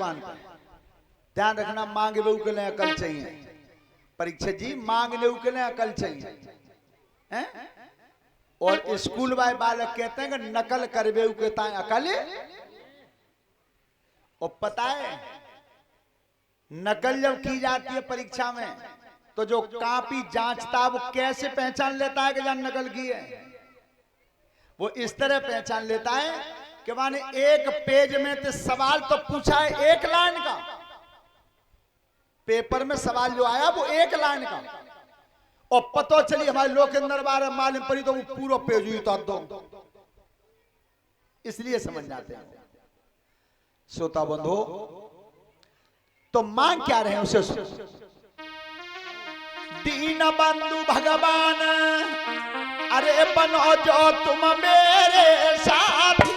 भगवान का। ध्यान रखना, मांगे के लिए अकल चाहिए। परीक्षित जी, मांगने के लिए अकल चाहिए हैं? और स्कूल वाले बालक कहते हैं कि नकल करवे के ताए अकल। और पता है नकल जब की जाती है परीक्षा में, तो जो कॉपी जांचता वो कैसे पहचान लेता है कि जान नकल की है? वो इस तरह पहचान लेता है कि माने एक पेज में तो सवाल तो पूछा है एक लाइन का, पेपर में सवाल जो आया वो एक लाइन का, और पतो चली हमारे लोकेंद्र बारे मालूम पड़ी तो वो पूरा पेज ही उतार दो। इसलिए समझ जाते हैं। श्रोता बंधु, तो मांग क्या रहे हैं उसे? दीन बंधु भगवान, अरे बनो जो तुम मेरे साथी।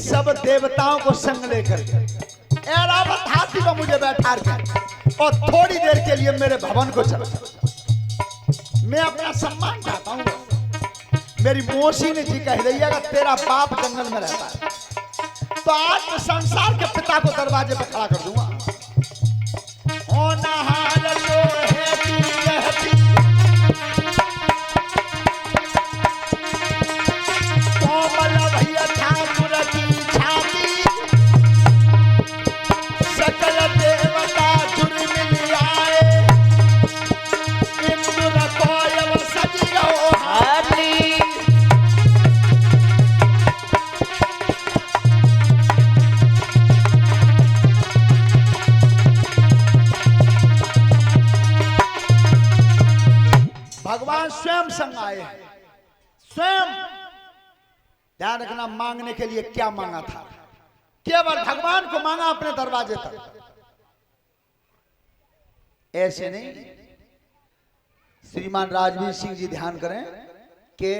सब देवताओं को संग लेकर ऐरावत हाथी को मुझे बैठा कर और थोड़ी देर के लिए मेरे भवन को चला। मैं अपना सम्मान चाहता हूँ। मेरी मौसी ने जी कह रही है कि तेरा बाप जंगल में रहता है, तो आज मैं संसार के पिता को दरवाजे पर खड़ा कर दूंगा। भगवान स्वयं संग आए, स्वयं। ध्यान रखना, मांगने के लिए क्या मांगा था? केवल भगवान को मांगा अपने दरवाजे तक। ऐसे नहीं। श्रीमान राजवीर सिंह जी ध्यान करें कि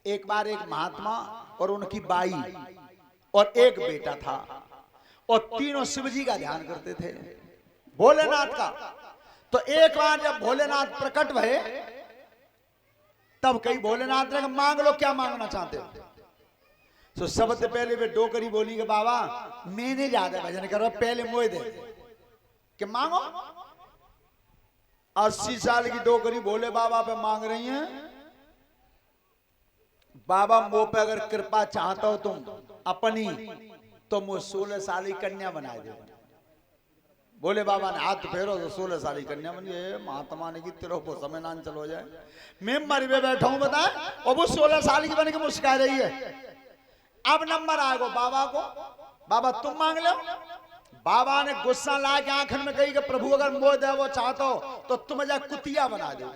एक बार एक महात्मा और उनकी बाई और एक बेटा था, और तीनों शिव जी का ध्यान करते थे, भोलेनाथ का। तो एक बार जब भोलेनाथ प्रकट भये, तब कई भोलेनाथ ने मांग लो, क्या मांगना चाहते हो? तो सबसे पहले वे डोकरी बोली कि बाबा मैंने ज्यादा भजन करो, पहले मोह दे कि मांगो। 80 साल की डोकरी भोले बाबा पे मांग रही हैं। बाबा मोह पे अगर कृपा चाहता हो तुम अपनी, तो मुझे 16 साल की कन्या बना दे। बोले बाबा ने हाथ फेरो तो 16 साल की कन्या बनी। महात्मा ने की तेरे को समय नान चलो जाए, मैं मर में बैठा हूं बताए, और वो 16 साल की बन के मुस्कुरा रही है। अब नंबर आएगा बाबा को, बाबा तुम मांग लो। बाबा ने गुस्सा ला के आंखन में कही कि प्रभु अगर मोह दे वो चाहता हो तो तुम जा कुतिया बना दो।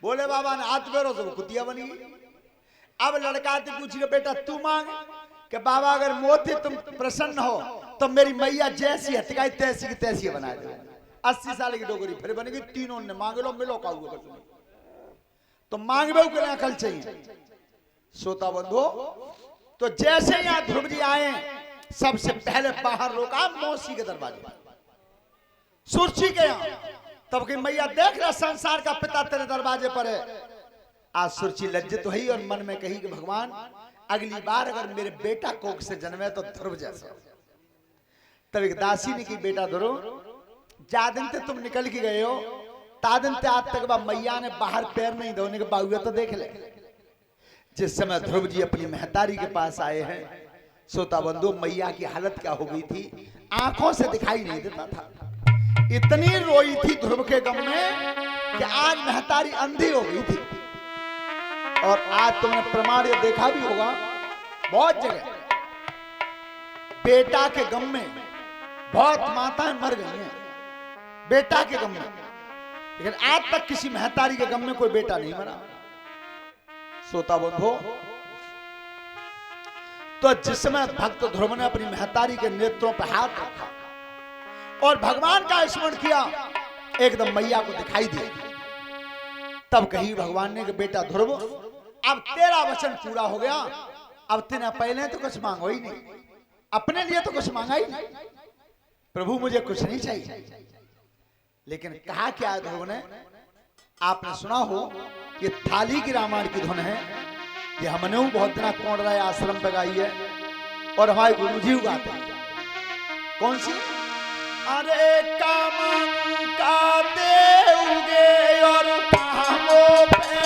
बोले बाबा ने हाथ फेरो तो कुतिया बनी। अब लड़का से पूछ के बेटा तू मांग, कि बाबा अगर मोती तुम प्रसन्न हो तो मेरी मैया जैसी हथिकाई तैसी की तैसी बना दे। 80 साल की डोगरी फिर बनेगी। तीनों ने मांग लो मिलो का हुआ, तो मांग बो के अकल चाहिए। श्रोता बंधु, तो जैसे यहाँ ध्रुव जी आए सबसे पहले बाहर रोका मौसी के दरवाजे पर, सुरची के यहाँ। तब कि मैया देख रहा संसार का पिता तेरे दरवाजे पर है। आज सुरची लज्जित हुई और मन में कही कि भगवान अगली बार अगर मेरे बेटा कोख से जन्मे तो ध्रुव जैसा। तब एक दासी ने की, बेटा ध्रुव जा दिन ते तुम निकल के गए हो, ता दिन ते आज तक मैया ने बाहर पैर नहीं धोने के बाहुए तो देख ले। जिस समय ध्रुव जी अपनी महतारी के पास आए हैं, श्रोता बंधु मैया की हालत क्या हो गई थी, आंखों से दिखाई नहीं देता था। इतनी रोई थी ध्रुव के गम में कि आज महतारी अंधी हो गई थी। और आज तुमने प्रमाण ये देखा भी होगा बहुत जगह, बेटा के गम में बहुत माताएं मर गई हैं, बेटा के गम में। लेकिन आज तक किसी महतारी के गम में कोई बेटा नहीं मरा। श्रोता बंधु, तो जिस समय भक्त ध्रुव ने अपनी महतारी के नेत्रों पर हाथ रखा और भगवान का स्मरण किया, एकदम मैया को दिखाई दिया। तब कही भगवान ने कि बेटा ध्रुव अब तेरा वचन पूरा हो गया, अब तेने पहले तो कुछ मांगो ही नहीं, अपने लिए तो कुछ मांगा ही नहीं, प्रभु मुझे कुछ नहीं चाहिए। लेकिन कहा क्या ध्रुव ने, आपने सुना हो ये थाली की रामायण की धुन है, ये हमने बहुत दिना कौन राय आश्रम पे गाई है और हमारे गुरु जी गाते हैं। कौन सी? अरे काम का देउगे और कामों पे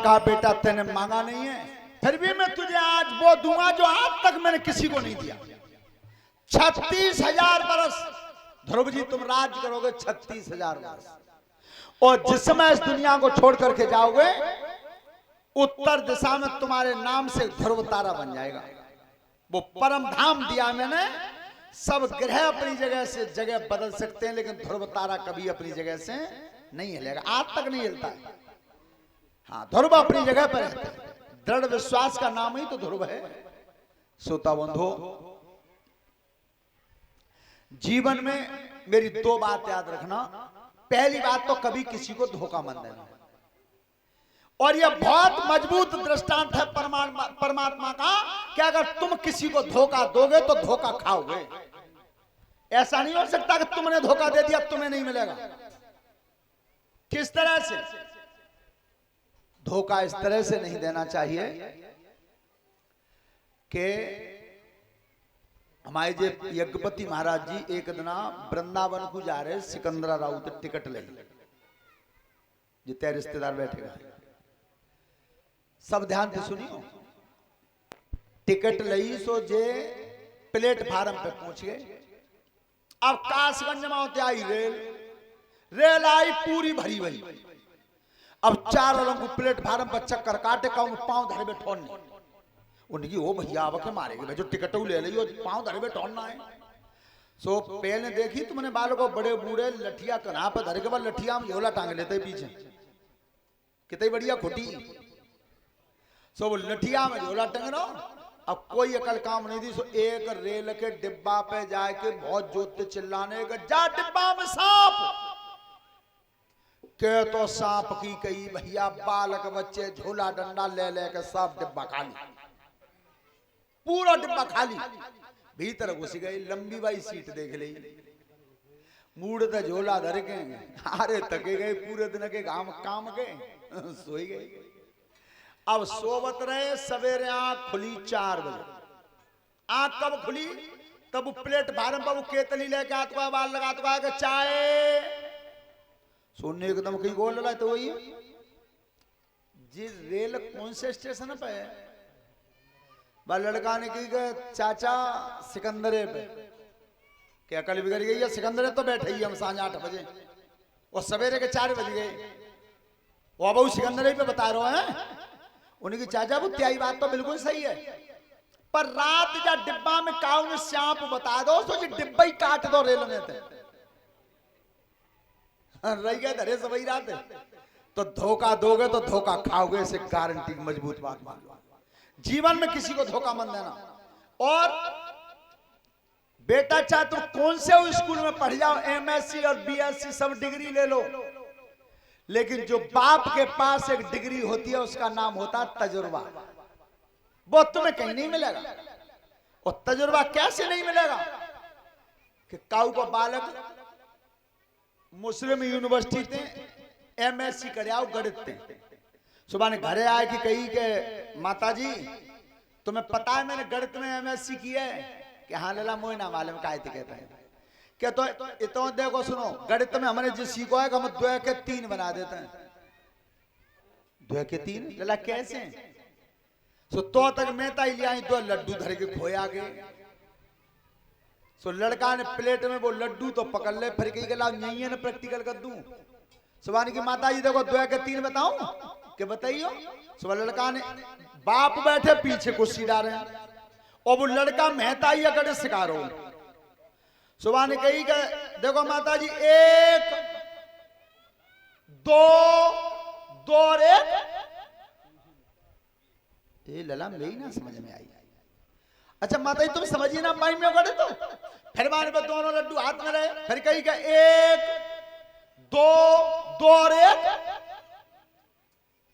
हाथ बेटा तेने मांगा नहीं है, फिर भी मैं तुझे आज वो दूंगा जो आज तक मैंने किसी को नहीं दिया। 36,000 बरस ध्रुव जी तुम राज करोगे, 36,000 बरस। और जिस समय इस दुनिया को छोड़ करके जाओगे, उत्तर दिशा में तुम्हारे नाम से ध्रुव तारा बन जाएगा। वो परम धाम दिया मैंने। सब ग्रह अपनी जगह से जगह बदल सकते हैं, लेकिन ध्रुव तारा कभी अपनी जगह से नहीं हिलेगा, आज तक नहीं हिलता है। हाँ, ध्रुव अपनी जगह पर है, दृढ़ विश्वास का नाम ही तो ध्रुव है। श्रोता बंधु, जीवन में मेरी दो बात याद रखना। पहली बात तो कभी किसी को धोखा मत देना, और यह बहुत मजबूत दृष्टांत है परमात्मा का कि अगर तुम किसी को धोखा दोगे तो धोखा खाओगे। ऐसा नहीं हो सकता कि तुमने धोखा दे दिया तुम्हें नहीं मिलेगा। किस तरह से धोखा? इस तरह से नहीं देना चाहिए कि हमारे जे यज्ञपति महाराज जी एक दिन वृंदावन को जा रहे, सिकंदरा राउत टिकट ले, जितने रिश्तेदार बैठे हुए सब ध्यान से सुनियो। टिकट लई सो जे प्लेटफार्म पे पहुंच गए। अब कासगंज में होते आई रेल आई पूरी भरी भरी। अब चार रंग को प्लेटफार्म पर चक्कर काटे का पांव धरे में ठोड़ने उनकी वो भैया अब के मारेगी भाई, जो टिकट ले ली पांव धरे में ठोड़ना है। सो पहले देखी तुमने बालों को बड़े बूढ़े लठिया कन्हा पर धरे के बाद लठिया में झोला टांग लेते पीछे, कितनी बढ़िया खोटी। सो वो लठिया में झोला टंग रहा। अब कोई अकल काम नहीं थी। सो एक रेल के डिब्बा पे जाके बहुत जोत चिल्लाने का, जा डिब्बा में सांप के तो सांप की कई भैया, बालक बच्चे झोला डंडा ले लेकर सब डिब्बा खाली, पूरा डिब्बा खाली। भीतर घुस गई, लंबी बाई सीट देख ली। मूड तो झोला धर के अरे थके गए पूरे दिन के काम के सोई गए। अब सोवत रहे, सवेरे आंख खुली 4 बजे। आंख कब खुली? तब प्लेटफार्म पर वो केतली लेके आत को बाल लगा तो चाय सोने एकदम कहीं गोल लगा। तो वही जी रेल कौन से स्टेशन पे है? वह लड़का ने की चाचा सिकंदरे पे। क्या कल बिगड़ गई है? सिकंदरे तो बैठे ही हम सांझ 8 बजे और सवेरे के 4 बज गए। वो अब सिकंदरे पे बता रहे हैं उनकी चाचा वो त्याई बात तो बिल्कुल सही है, पर रात जा डिब्बा में काउन श्याप बता दो तो जी डिब्बा ही काट दो रेल में थे रह गए धरे सब रात। तो धोखा दोगे तो धोखा खाओगे, इसे गारंटी मजबूत बात मान लो। जीवन में किसी को धोखा मत देना। और बेटा चाहे तुम कौन से स्कूल में पढ़ जाओ, एमएससी और बीएससी सब डिग्री ले लो, लेकिन जो बाप के पास एक डिग्री होती है उसका नाम होता है तजुर्बा। वो तुम्हें कहीं नहीं मिलेगा। और तजुर्बा कैसे नहीं मिलेगा कि काऊ को बालक मुस्लिम यूनिवर्सिटी थे एमएससी करे आओ गणित थे। सुबह ने घरे आए कि कही के माताजी तुम्हें पता है मैंने गणित में एमएससी किया है? कि हाँ लला मोह ना मालूम का कहते हैं। क्या तो देखो सुनो, गणित में हमने जो सीखो है कि हम 2 के 3 बना देते हैं। 2 के 3 लला कैसे? सो तो तक मैं ताई लिया तो लड्डू धर के खोया गए। सो लड़का ने प्लेट में वो लड्डू तो पकड़ ले, फिर कही गला यही ना प्रैक्टिकल कर दूं। सुबह की माता जी देखो 2 के 3 बताऊं कि बताइयो। सुबह लड़का ने बाप बैठे पीछे कुर्सी डाल रहे हैं और वो लड़का मेहता ही अगर शिकार हो। सुबह ने कही कि देखो माता जी 1 2 2 और 1। ये लला मेरी ना समझ में आई। अच्छा माता जी तुम समझिए ना पाई में गड़े तो फिर माने पर दोनों लड्डू हाथ में रहे, फिर कही कि 1 2 2 और 1।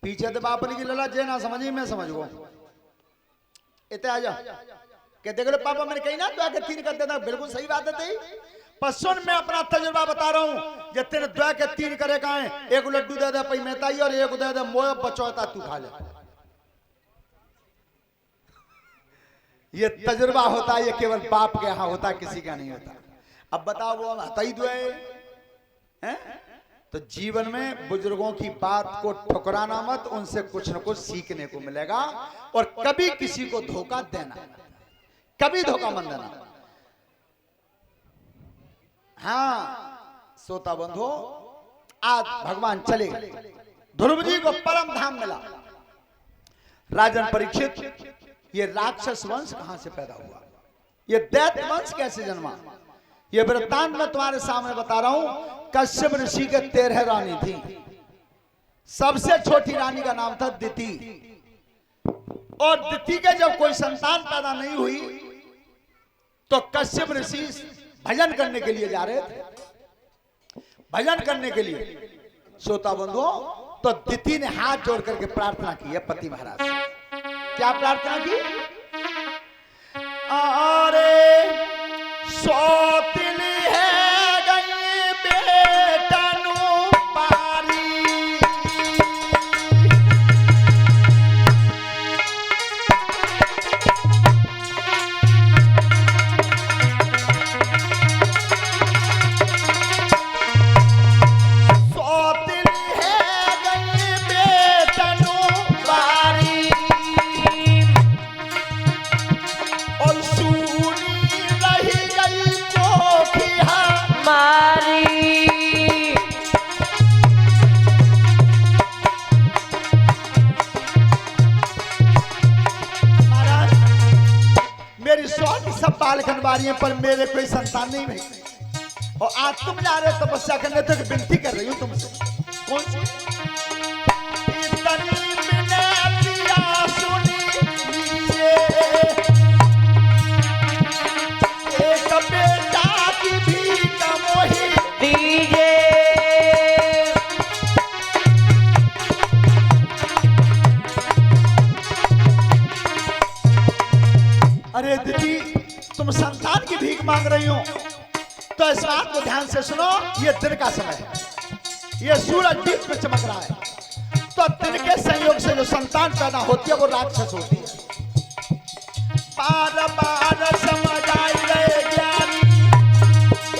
पीछे तो बाप ने की लला जे ना समझी मैं समझ गो इतने आ जा के देख लो पापा मैंने कही ना 2 के 3 कर देता। बिल्कुल सही बात है। पर सुन मैं अपना तजुर्बा बता रहा हूं, जब तेरे 2 के 3 करे का है, 1 लड्डू दे दे पई मेहताई और 1 दे दे मोह बचौता तू खा ले। ये तजुर्बा होता है, ये केवल बाप के यहां होता, किसी का नहीं होता। अब बताओ वो हताई दुए हैं। तो जीवन में बुजुर्गों की बात को ठुकराना मत, उनसे कुछ न कुछ सीखने को मिलेगा। और कभी किसी को धोखा देना, कभी धोखा मत देना। हाँ सोता बंधु, आज भगवान चले ध्रुव जी को परम धाम मिला। राजन परीक्षित ये राक्षस वंश कहां से पैदा हुआ, ये दैत्य वंश कैसे जन्मा, ये वृत्तांत मैं तुम्हारे सामने बता रहा हूं। कश्यप ऋषि के 13 रानी थी। सबसे छोटी रानी का नाम था दिति। और दिति के जब कोई संतान पैदा नहीं हुई तो कश्यप ऋषि भजन करने के लिए जा रहे थे। भजन करने के लिए श्रोता बंधुओं, तो दिति ने हाथ जोड़ करके प्रार्थना की है पति महाराज से। क्या प्रार्थना की? अरे सोतिली है गई बेटनु पारी, सोतिली है गई बेटनु पारी, और सूनी रही गई कोठिया मारी। महाराज मेरी स्वाति सब बाल खनवारी है, पर मेरे कोई संतान नहीं भाई। और आज तुम जा रहे हो तपस्या करने, तो विनती कर रही हूं तुमसे। कौन सी? इतनी विनतियां सुनी लीजिए, एक बेटा की भीख मोहि दीजिए। अरे दीदी तुम संतान की भीख मांग रही हो, तो इस बात को ध्यान से सुनो, ये दिन का समय है, ये सूरज बीच में चमक रहा है। तो दिन के संयोग से जो संतान पैदा होती है वो राक्षस होती है। बार बार समझ आई रहे ज्ञानी,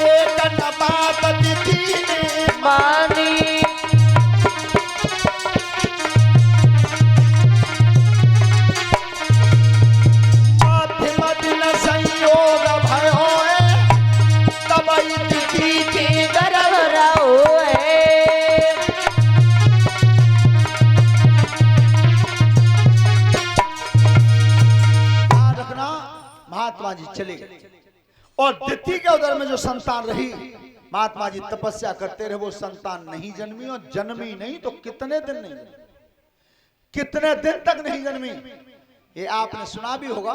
एक न बात दिखी ने मानी। मध्यम दिन संयोग भयो तब दिखी के गर्भ रहो। महात्मा जी चले गए और दिति के उदर में जो संतान रही, महात्मा जी तपस्या करते रहे, वो संतान नहीं जन्मी और जन्मी नहीं तो कितने दिन नहीं जन्मी, कितने दिन तक नहीं जन्मी। ये आपने सुना भी होगा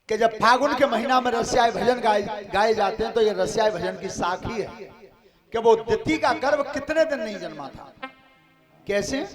कि जब फागुन के महीना में रस्याय भजन गाए जाते हैं तो ये रस्याय भजन की साखी है कि वो दिति का गर्भ कितने दिन नहीं जन्मा था। कैसे?